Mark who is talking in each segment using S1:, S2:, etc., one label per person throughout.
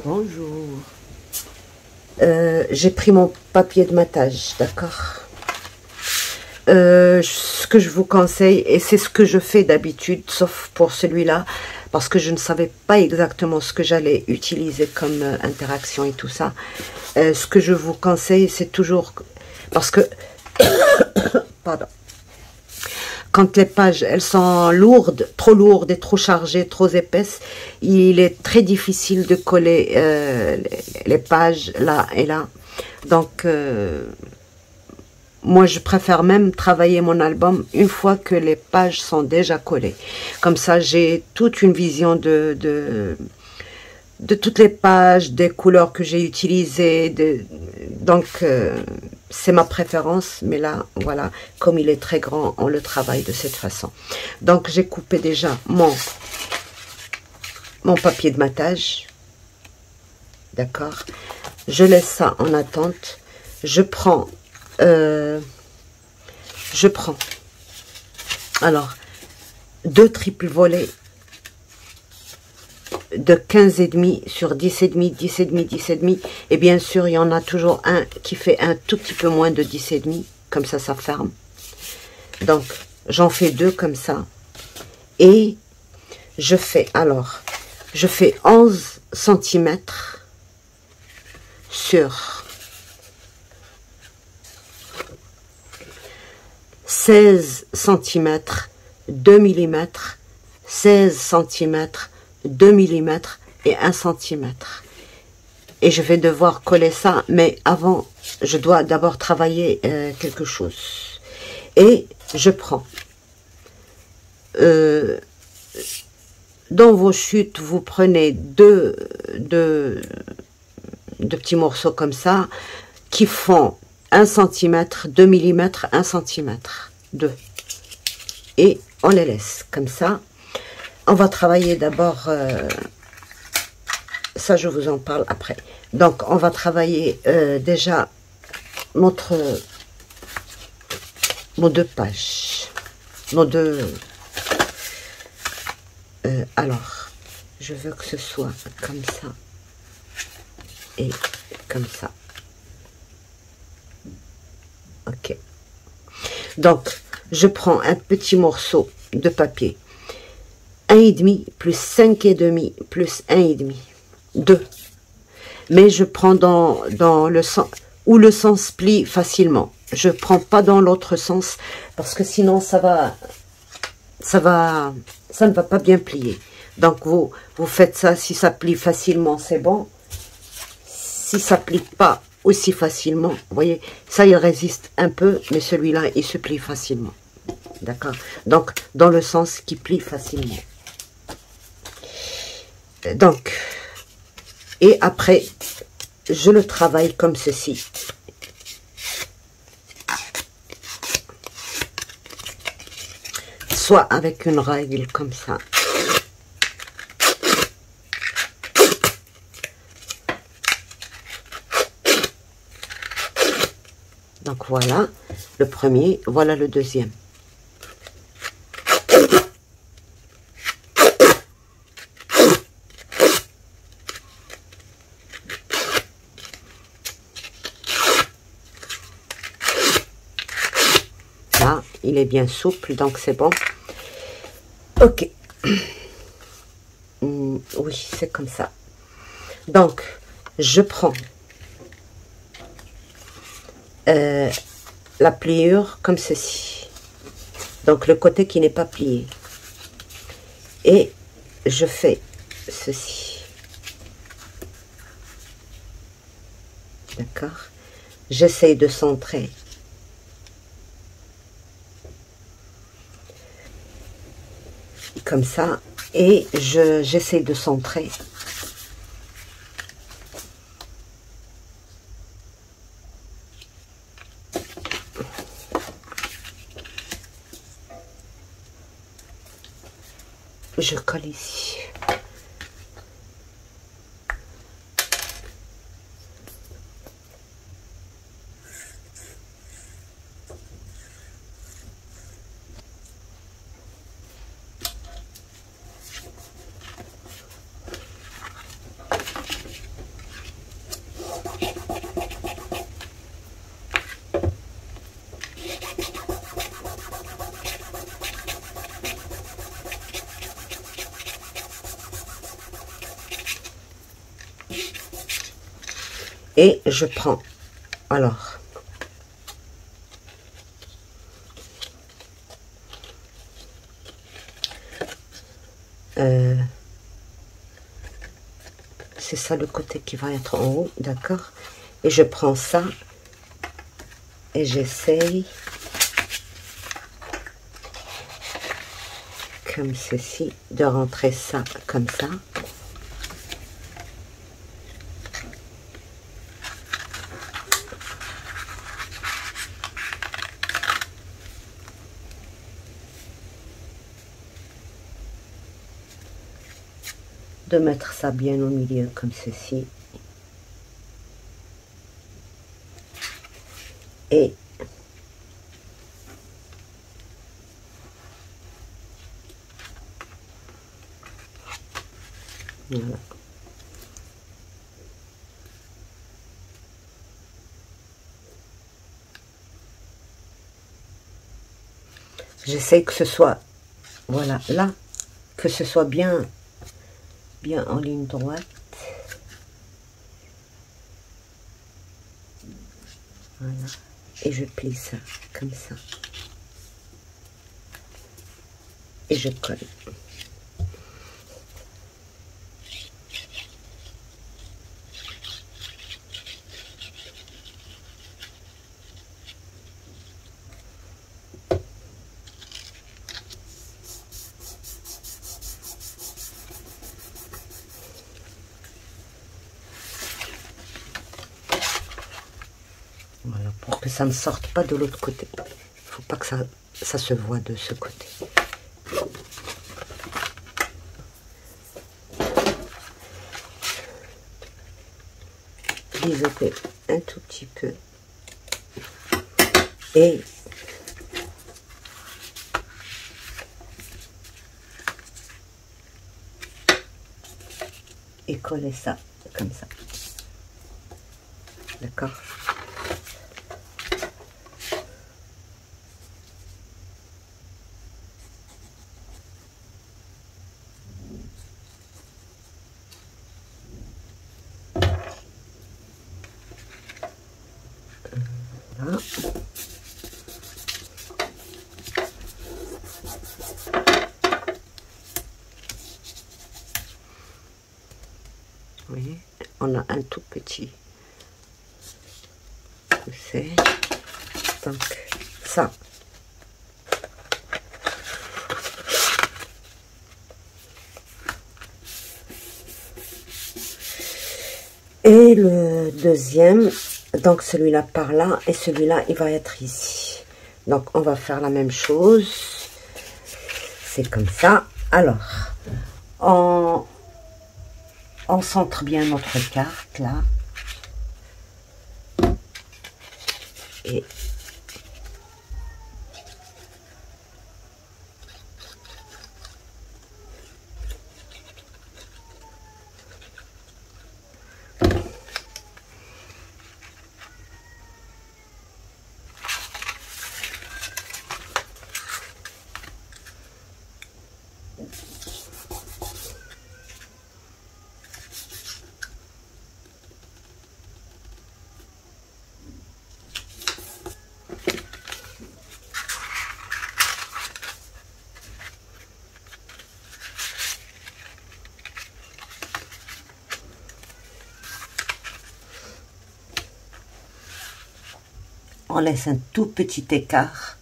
S1: Bonjour. J'ai pris mon papier de matage, d'accord. Ce que je vous conseille, et c'est ce que je fais d'habitude, sauf pour celui-là, parce que je ne savais pas exactement ce que j'allais utiliser comme interaction et tout ça. Ce que je vous conseille, c'est toujours... Parce que... Pardon. Quand les pages, elles sont lourdes et trop chargées, trop épaisses, il est très difficile de coller les pages là et là. Donc, moi, je préfère même travailler mon album une fois que les pages sont déjà collées. Comme ça, j'ai toute une vision de toutes les pages, des couleurs que j'ai utilisées. Donc, c'est ma préférence. Mais là, voilà, comme il est très grand, on le travaille de cette façon. Donc, j'ai coupé déjà mon papier de matage. D'accord. Je laisse ça en attente. Je prends alors 2 triples volets de 15,5 sur 10,5, 10,5, 10,5. Et bien sûr, il y en a toujours un qui fait un tout petit peu moins de 10,5. Comme ça, ça ferme. Donc, j'en fais 2 comme ça. Et je fais, alors, je fais 11 cm sur 16 cm, 2 mm, 16 cm, 2 mm et 1 cm. Et je vais devoir coller ça, mais avant, je dois d'abord travailler quelque chose. Et je prends, dans vos chutes, vous prenez deux petits morceaux comme ça, qui font 1 cm, 2 mm, 1 cm, 2. Et on les laisse comme ça. On va travailler d'abord, ça je vous en parle après. Donc on va travailler déjà nos 2 pages, nos 2... alors, je veux que ce soit comme ça et comme ça. Ok. Donc, je prends un petit morceau de papier. 1,5 plus 5,5 plus 1,5. 2. Mais je prends dans le sens où le sens plie facilement. Je prends pas dans l'autre sens parce que sinon ça ne va pas bien plier. Donc vous faites ça, si ça plie facilement, c'est bon. Si ça plie pas aussi facilement, vous voyez, ça il résiste un peu, mais celui-là il se plie facilement. D'accord? Donc dans le sens qui plie facilement. Donc, et après, je le travaille comme ceci. Soit avec une règle comme ça. Donc voilà le premier, voilà le deuxième. Là, il est bien souple, donc c'est bon. Ok. Oui, c'est comme ça. Donc, je prends la pliure comme ceci. Donc, le côté qui n'est pas plié. Et je fais ceci. D'accord? J'essaye de centrer. Comme ça. Et j'essaie de centrer. Je colle ici. Et je prends, alors, c'est ça le côté qui va être en haut, d'accord? Et je prends ça et j'essaye comme ceci de rentrer ça comme ça. De mettre ça bien au milieu comme ceci. Et voilà. J'essaie que ce soit, voilà, là, que ce soit bien en ligne droite. Voilà. Et je plie ça, comme ça. Et je colle. Voilà, pour que ça ne sorte pas de l'autre côté. Il ne faut pas que ça se voit de ce côté. Biseauter un tout petit peu. Et coller ça comme ça. D'accord? Voilà. Vous voyez, on a un tout petit poussé. Donc ça, et le deuxième, donc celui-là par là, et celui-là il va être ici. Donc on va faire la même chose, c'est comme ça. Alors on centre bien notre carte là, et on laisse un tout petit écart.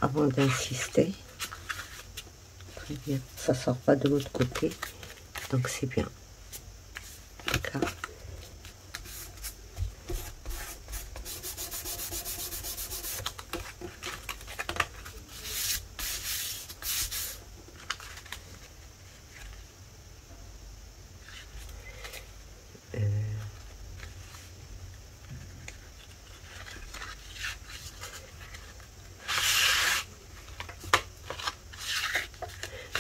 S1: Avant d'insister, très bien, ça sort pas de l'autre côté, donc c'est bien. D'accord.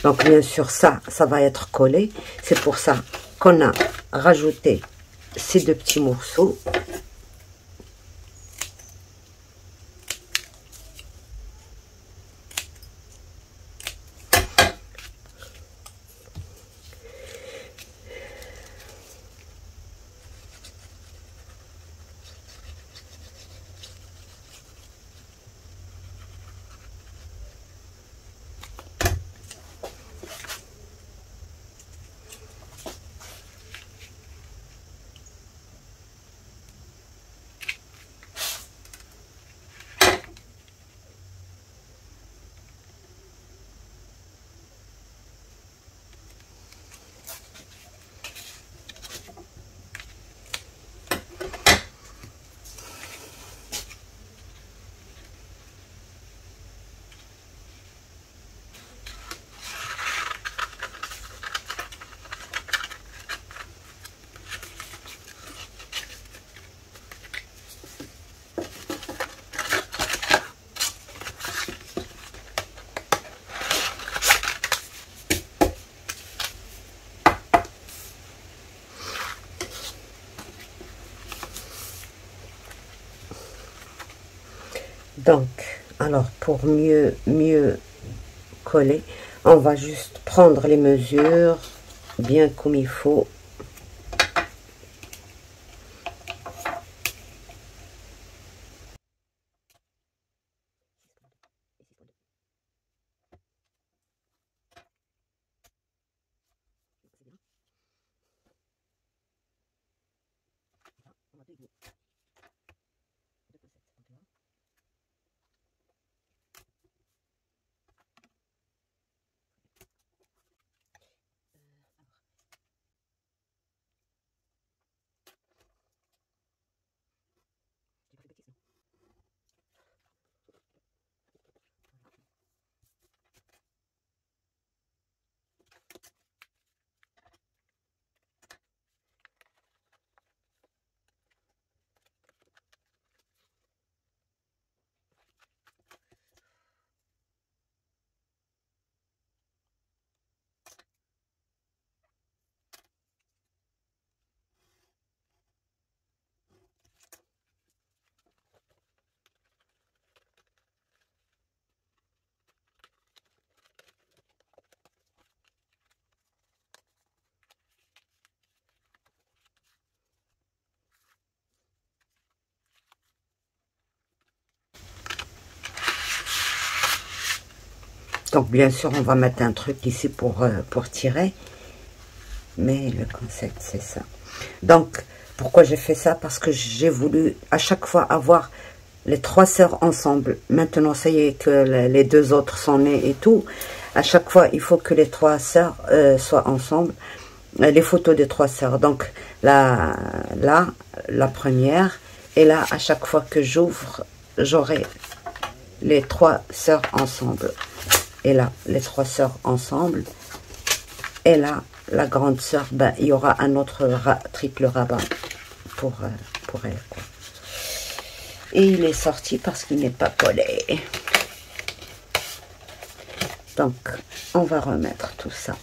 S1: Donc bien sûr ça va être collé. C'est pour ça qu'on a rajouté ces deux petits morceaux. Donc, alors pour mieux coller, on va juste prendre les mesures bien comme il faut. Donc bien sûr on va mettre un truc ici pour tirer, mais le concept c'est ça. Donc pourquoi j'ai fait ça? Parce que j'ai voulu à chaque fois avoir les trois sœurs ensemble. Maintenant ça y est que les deux autres sont nées et tout, à chaque fois il faut que les trois sœurs soient ensemble, les photos des trois sœurs. Donc là la première, et là à chaque fois que j'ouvre j'aurai les trois sœurs ensemble. Et là, les trois sœurs ensemble. Et là, la grande sœur, ben, il y aura un autre triple rabat pour elle, quoi. Et il est sorti parce qu'il n'est pas collé. Donc, on va remettre tout ça.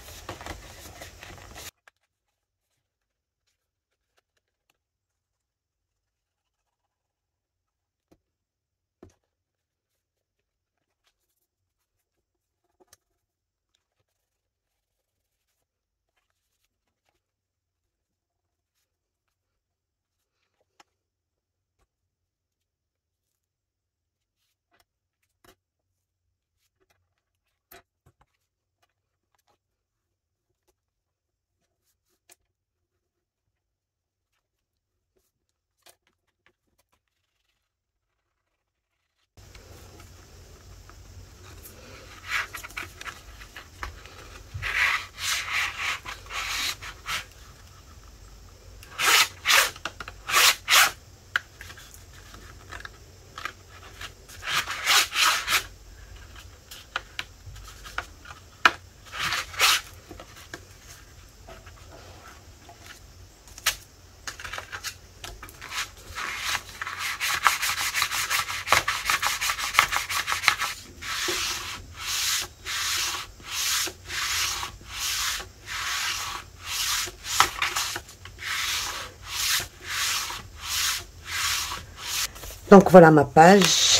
S1: Donc voilà ma page.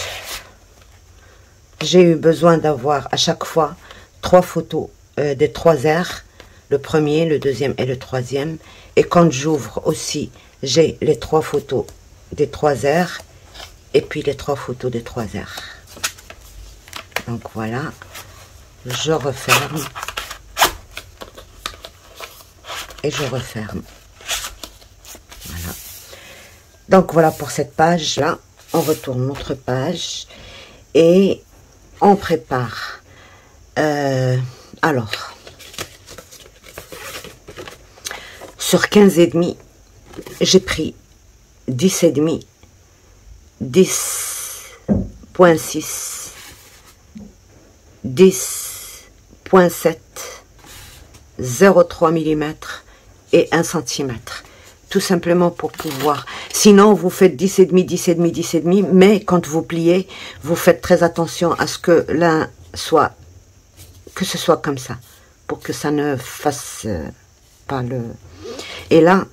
S1: J'ai eu besoin d'avoir à chaque fois 3 photos des 3 airs, le premier, le deuxième et le troisième. Et quand j'ouvre aussi, j'ai les 3 photos des 3 airs et puis les 3 photos des 3 airs. Donc voilà, je referme et je referme. Voilà. Donc voilà pour cette page là. On retourne notre page et on prépare. Alors, sur 15 et demi, j'ai pris 10 et demi, 10.6, 10.7, 0,3 mm et 1 cm. Tout simplement pour pouvoir, sinon vous faites 10 et demi, 10 et demi, 10 et demi, mais quand vous pliez, vous faites très attention à ce que l'un soit, que ce soit comme ça, pour que ça ne fasse pas le... Et là,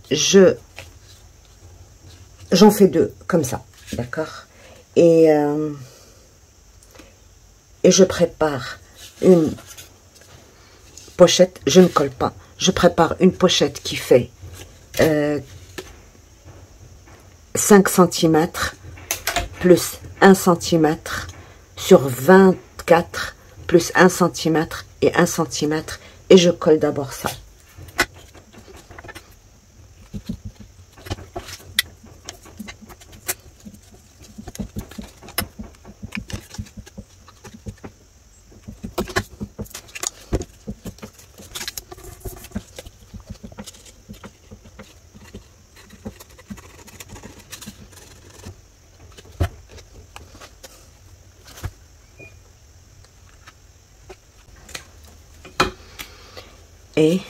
S1: j'en fais 2, comme ça, d'accord, et je prépare une pochette, je ne colle pas, je prépare une pochette qui fait 5 cm plus 1 cm sur 24 plus 1 cm et 1 cm et je colle d'abord ça. Et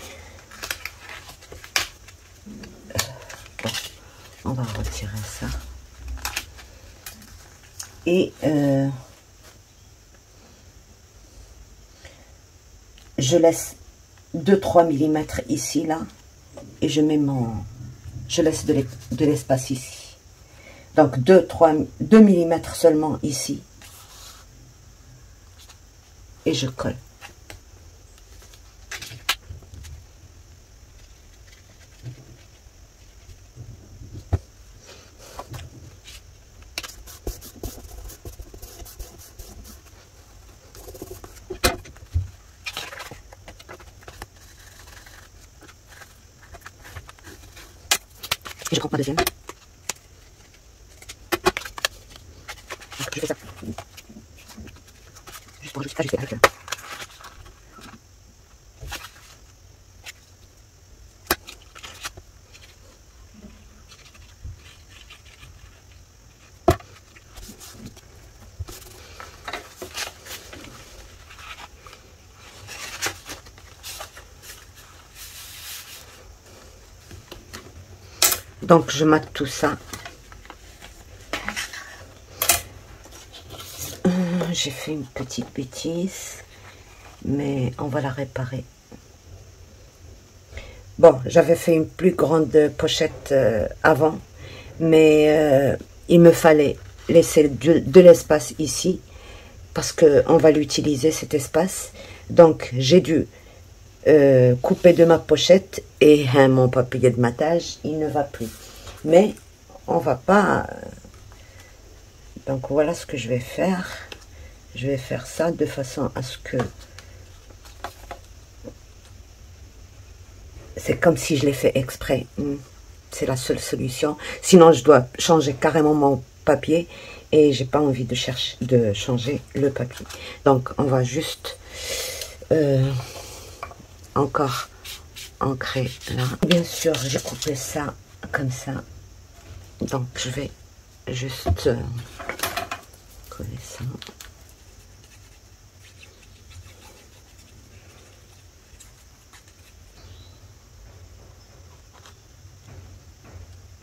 S1: on va retirer ça. Et je laisse 2-3 mm ici, là. Et je mets je laisse de l'espace ici. Donc 2 mm seulement ici. Et je colle. Et je reprends la deuxième. Je fais ça. Juste pour ajuster avec le... Donc je mate tout ça. J'ai fait une petite bêtise, mais on va la réparer. Bon, j'avais fait une plus grande pochette avant, mais il me fallait laisser de l'espace ici, parce qu'on va l'utiliser cet espace. Donc j'ai dû couper de ma pochette et mon papier de matage, il ne va plus. Mais on va pas... donc voilà ce que je vais faire. Je vais faire ça de façon à ce que... c'est comme si je l'ai fait exprès. C'est la seule solution. Sinon, je dois changer carrément mon papier. Et j'ai pas envie de changer le papier. Donc, on va juste... encore ancrer là. Bien sûr, j'ai coupé ça comme ça. Donc, je vais juste coller ça.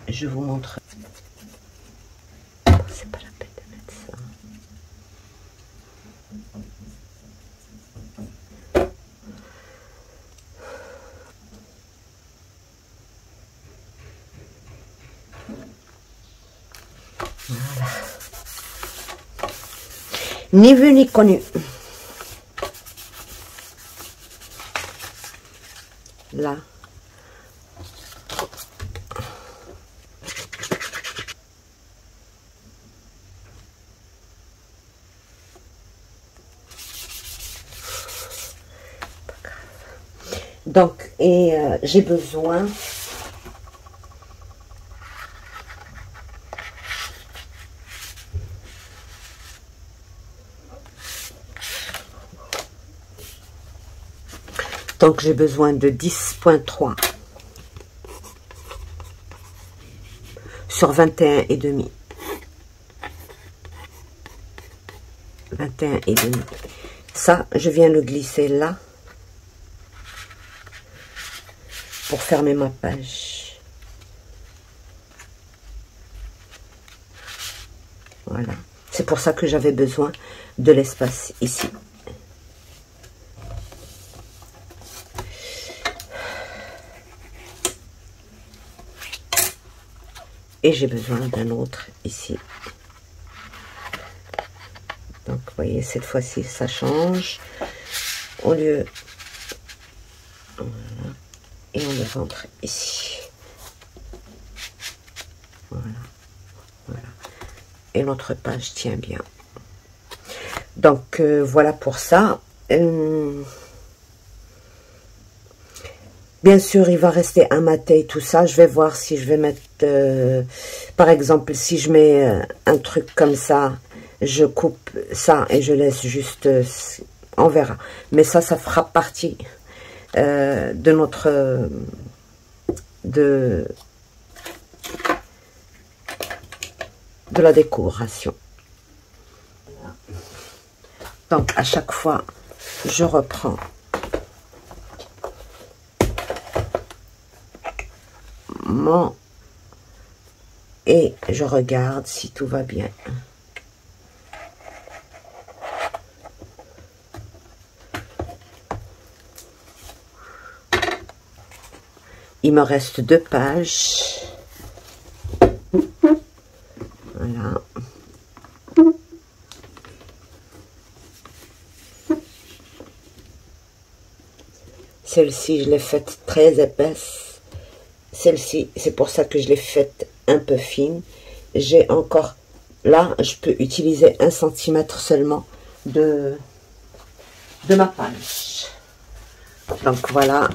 S1: Je vous montre. C'est pas la peine de mettre ça. Ni vu ni connu. Là. Donc, et j'ai besoin de 10,3 sur 21,5. 21,5. Ça, je viens le glisser là pour fermer ma page. Voilà. C'est pour ça que j'avais besoin de l'espace ici. Et j'ai besoin d'un autre ici. Donc, vous voyez, cette fois-ci, ça change. Au lieu... Voilà. Et on le rentre ici. Voilà. Voilà. Et notre page tient bien. Donc, voilà pour ça. Bien sûr, il va rester un maté, tout ça. Je vais voir si je vais mettre... par exemple, si je mets un truc comme ça, je coupe ça et je laisse juste... on verra. Mais ça fera partie de notre... de la décoration. Donc, à chaque fois, je reprends mon... et je regarde si tout va bien. Il me reste 2 pages. Voilà. Celle-ci, je l'ai faite très épaisse. Celle-ci, c'est pour ça que je l'ai faite un peu fine. J'ai encore... Là, je peux utiliser 1 cm seulement de ma page. Donc, voilà.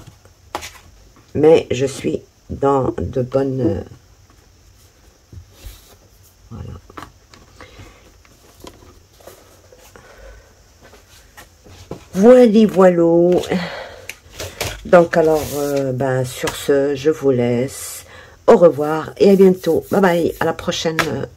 S1: Mais je suis dans de bonnes... voilà. Voilà. Donc, alors, ben, sur ce, je vous laisse. Au revoir et à bientôt. Bye bye. À la prochaine